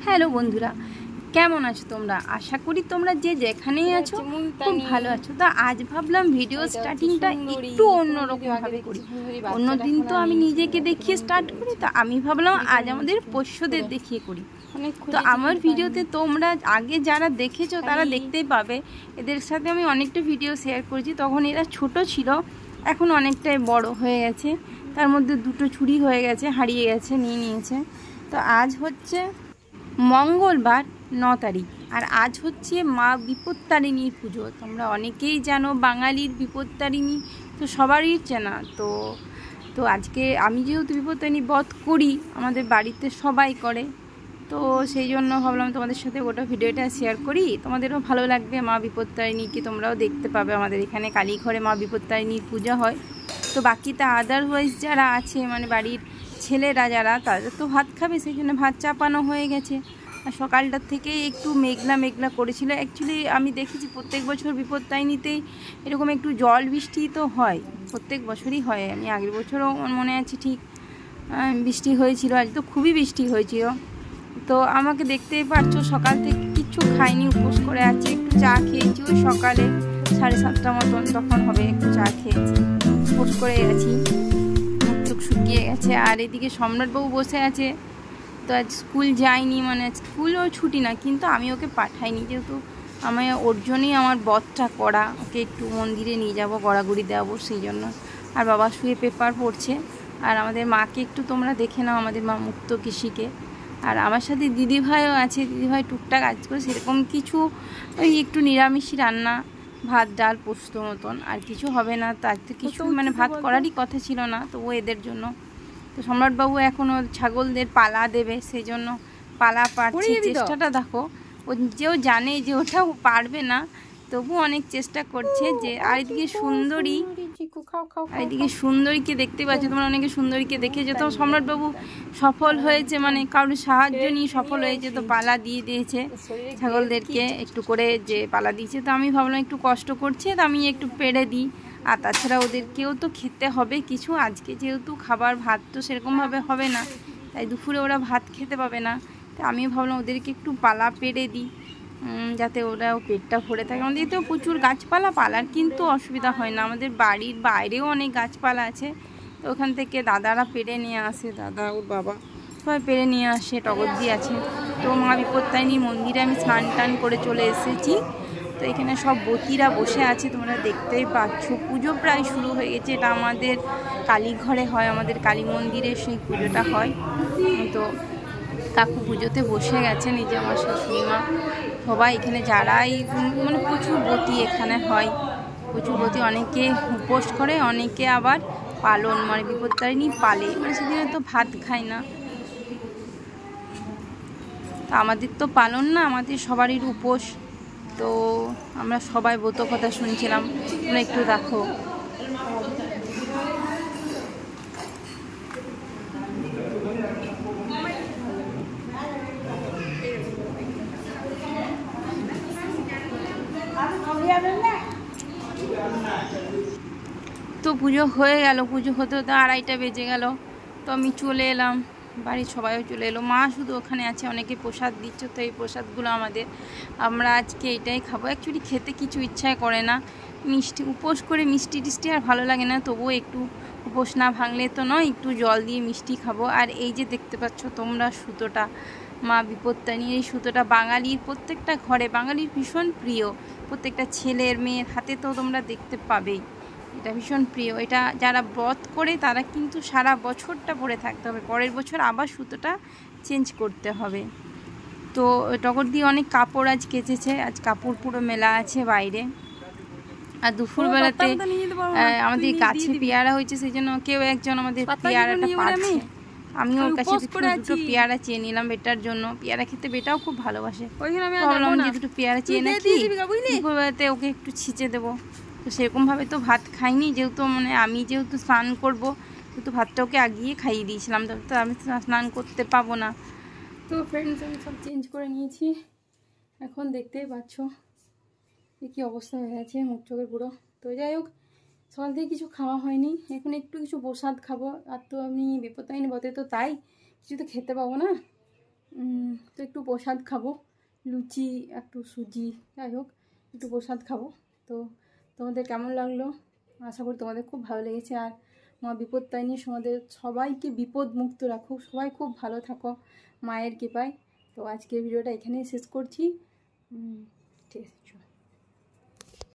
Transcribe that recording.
Hello বন্ধুরা, কেমন আছো তোমরা? আশা করি তোমরা যে যেখানেই আছো খুব ভালো আছো। তা আজ ভাবলাম ভিডিও স্টার্টিংটা একটু অন্যরকমভাবে করি। অন্যদিন তো আমি নিজেকে দেখিয়ে স্টার্ট করি, তা আমি ভাবলাম আজ আমাদের পোষ্যদের দেখিয়ে করি। তো আমার ভিডিওতে তোমরা আগে যারা দেখেছো তারা দেখতেই পাবে, এদের সাথে আমি অনেকটা ভিডিও শেয়ার করেছি। তখন এরা ছোট ছিল, এখন অনেকটাই বড় হয়ে গেছে। তার মধ্যে দুটো চুরি হয়ে গেছে, হারিয়ে গেছে, নিয়ে নিয়েছে। তো আজ হচ্ছে মঙ্গলবার 9 তারিখ, আর আজ হচ্ছে মা বিপত্তারিণীর পুজো। তোমরা অনেকেই জানো বাঙালির বিপত্তারিণী তো সবারই চেনা। তো আজকে আমি যেহেতু বিপত্তারিণী বধ করি, আমাদের বাড়িতে সবাই করে, তো সেই জন্য ভাবলাম তোমাদের সাথে গোটা ভিডিওটা শেয়ার করি। তোমাদেরও ভালো লাগবে। মা বিপত্তারিণীকে তোমরাও দেখতে পাবে। আমাদের এখানে কালীঘরে মা বিপত্তারিণীর পূজা হয়। তো বাকিটা আদারওয়াইজ যারা আছে, মানে বাড়ির ছেলেরা যারা, তাদের তো ভাত খাবে, সেই জন্য ভাত চাপানো হয়ে গেছে। আর সকালটার থেকেই একটু মেঘলা মেঘলা করেছিল। অ্যাকচুয়ালি আমি দেখেছি প্রত্যেক বছর বিপত্তারিণীতেই এরকম একটু জল বৃষ্টি তো হয়, প্রত্যেক বছরই হয়। আমি আগের বছরও মনে আছে ঠিক বৃষ্টি হয়েছিল, আজ তো খুবই বৃষ্টি হয়েছিল। তো আমাকে দেখতেই পারছো, সকাল থেকে কিচ্ছু খাইনি, উপোস করে আছে। একটু চা খেয়েছি ওই সকালে 7:30 মতন, তখন হবে, একটু চা খেয়েছি, উপোস করে গেছি, মুখ টুক শুকিয়ে গেছে। আর এদিকে সম্রাটবাবু বসে আছে। তো আজ স্কুল যায়নি, মানে স্কুলও ছুটি না, কিন্তু আমি ওকে পাঠাইনি, যেহেতু আমি ওর জন্যই আমার বধটা করা। ওকে একটু মন্দিরে নিয়ে যাব, গড়াগড়ি দেওয়াবো, সেই জন্য। আর বাবা শুয়ে পেপার পড়ছে। আর আমাদের মাকে একটু তোমরা দেখে নাও, আমাদের মা মুক্ত কৃষিকে। আর আমার সাথে দিদিভাইও আছে, দিদিভাই টুকটাক কাজ করে, সেরকম কিছু ওই একটু নিরামিষই রান্না, ভাত ডাল পোস্ত মতন, আর কিছু হবে না। তার তো কিছু মানে ভাত করারই কথা ছিল না, তো ও এদের জন্য। তো সম্রাটবাবু এখনও ছাগলদের পালা দেবে, সেই জন্য পালা পাড়ছে। চেষ্টাটা দেখো, ও যেও জানে যে ওটাও পারবে না, তবু অনেক চেষ্টা করছে। যে আর এদিকে সুন্দরী, আর এদিকে সুন্দরীকে দেখতে পাচ্ছ তোমরা, অনেকে সুন্দরীকে দেখেছো। তো সম্রাটবাবু সফল হয়েছে, মানে কারোর সাহায্য নিয়ে সফল হয়েছে। তো পালা দিয়ে দিয়েছে ছাগলদেরকে একটু করে, যে পালা দিয়েছে। তো আমি ভাবলাম একটু কষ্ট করছে, তো আমি একটু পেড়ে দিই। আর তাছাড়া ওদেরকেও তো খেতে হবে কিছু। আজকে যেহেতু খাবার ভাত তো সেরকমভাবে হবে না, তাই দুপুরে ওরা ভাত খেতে পাবে না। তো আমি ভাবলাম ওদেরকে একটু পালা পেড়ে দিই, যাতে ওরাও পেটটা ভরে থাকে। আমাদের তো প্রচুর গাছপালা, পালার কিন্তু অসুবিধা হয় না। আমাদের বাড়ির বাইরেও অনেক গাছপালা আছে, তো ওখান থেকে দাদারা পেড়ে নিয়ে আসে, দাদা ওর বাবা সবাই পেড়ে নিয়ে আসে। টগর দিয়ে আছে। তো মা বিপত্তারিণী মন্দিরে আমি স্নান টান করে চলে এসেছি। তো এখানে সব বতীরা বসে আছে, তোমরা দেখতেই পাচ্ছ। পুজো প্রায় শুরু হয়ে গেছে। এটা আমাদের কালীঘরে হয়, আমাদের কালী মন্দিরে সেই পুজোটা হয়। তো কাকু পুজোতে বসে গেছেন, এই যে আমার শাশুড়ি মা, সবাই এখানে যারাই, মানে প্রচুর বতী এখানে হয়, প্রচুর বতী। অনেকে উপোস করে, অনেকে আবার পালন, মানে বিপত্তারিণী পালে, মানে সেদিনে তো ভাত খায় না। তো আমাদের তো পালন না, আমাদের সবারই উপোস। তো আমরা সবাই ব্রত কথা শুনছিলাম, তোমরা একটু দেখো। তো পুজো হয়ে গেল, পুজো হতে হতে 2:30 বেজে গেল। তো আমি চলে এলাম, বাড়ির সবাইও চলে এলো, মা শুধু ওখানে আছে। অনেকে প্রসাদ দিচ্ছে, তো এই প্রসাদগুলো আমরা আজকে এটাই খাবো। অ্যাকচুয়ালি খেতে কিছু ইচ্ছাই করে না, মিষ্টি উপোস করে মিষ্টি টিষ্টি আর ভালো লাগে না। তবুও একটু উপোস না ভাঙলে তো নয়, একটু জল দিয়ে মিষ্টি খাবো। আর এই যে দেখতে পাচ্ছ তোমরা সুতোটা, মা বিপত্তারিণীর এই সুতোটা বাঙালির প্রত্যেকটা ঘরে, বাঙালির ভীষণ প্রিয়। প্রত্যেকটা ছেলের মেয়ের হাতে তো তোমরা দেখতে পাবেই, এটা ভীষণ প্রিয়। এটা যারা ব্রত করে তারা কিন্তু সারা বছরটা পরে থাকতে হবে, পরের বছর আবার সুতোটা চেঞ্জ করতে হবে। তো টগর দিয়ে অনেক কাপড় আজ কেচেছে, আজ কাপড় পুরো মেলা আছে বাইরে। আর দুপুরবেলাতে আমাদের গাছে পেয়ারা হয়েছে, সেই জন্য কেউ একজন আমাদের পেয়ারাটা পাচ্ছে। আমিও ওর কাছে দুটো পেয়ারা চেয়ে নিলাম বেটার জন্য। পেয়ারা খেতে বেটাও খুব ভালোবাসে, ভাবলাম যে দুটো পেয়ারা চেয়ে নাকি দুপুরবেলাতে ওকে একটু ছিঁচে দেবো। তো সেরকমভাবে তো ভাত খাইনি, যেহেতু মানে আমি যেহেতু স্নান করবো, সেহেতু ভাতটা ওকে আগিয়ে খাইয়ে দিয়েছিলাম, তো আমি স্নান করতে পাবো না। তো ফ্রেন্ডস, আমি সব চেঞ্জ করে নিয়েছি, এখন দেখতেই পাচ্ছ কী অবস্থা হয়ে গেছে মুখ চোখের পুরো। তো যাই হোক, সকাল থেকে কিছু খাওয়া হয়নি, এখন একটু কিছু প্রসাদ খাবো। আর তো আমি বিপত্তারিণী বতে, তো তাই কিছু তো খেতে পাবো না। তো একটু প্রসাদ খাবো, লুচি একটু সুজি, যাই হোক একটু প্রসাদ খাবো। তো তোমাদের কেমন লাগলো, আশা করি তোমাদের খুব ভালো লেগেছে। আর মা বিপত্তারিণী তোমাদের সবাইকে বিপদ মুক্ত রাখো, সবাই খুব ভালো থাকো মায়ের কৃপায়। তো আজকের ভিডিওটা এখানেই শেষ করছি। ঠিক আছে।